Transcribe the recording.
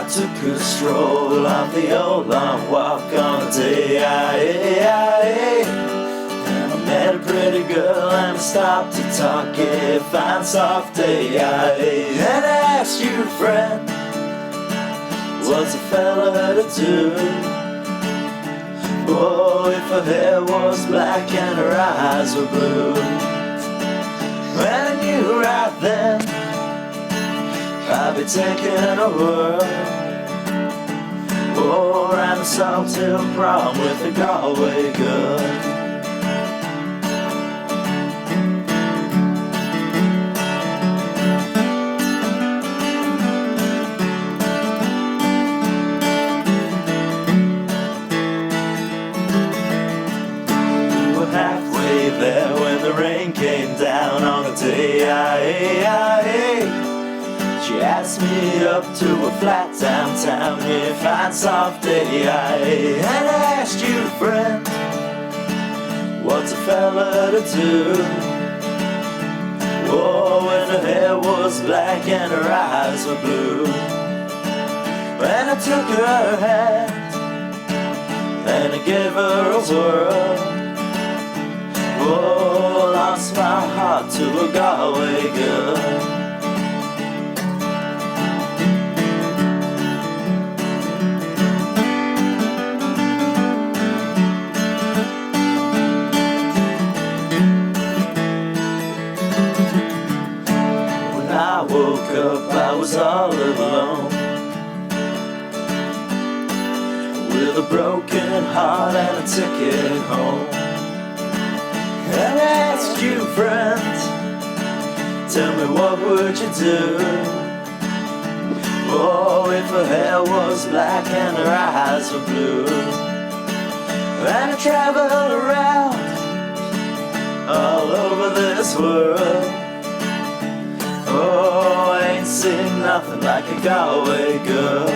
I took a stroll up the old long walk on a day. And I met a pretty girl and I stopped to talk. Yeah, fine soft day. And I asked you, friend, what's a fella to do? Oh, if her hair was black and her eyes were blue. When I knew right then I'd be taking a whirl. Oh, around the Salt Hill prom with a Galway girl. Halfway there when the rain came down on a day. She asked me up to a flat downtown, yeah, fine soft day. And I asked you, friend, what's a fella to do? Oh, when her hair was black and her eyes were blue. When I took her hand and I gave her a whirl, oh, lost my heart to a Galway girl. When I woke up, I was all alone, with a broken heart and a ticket home. And I asked you, friend, tell me what would you do? Oh, if her hair was black and her eyes were blue. And I traveled around all over this world. Oh, I ain't seen nothing like a Galway girl.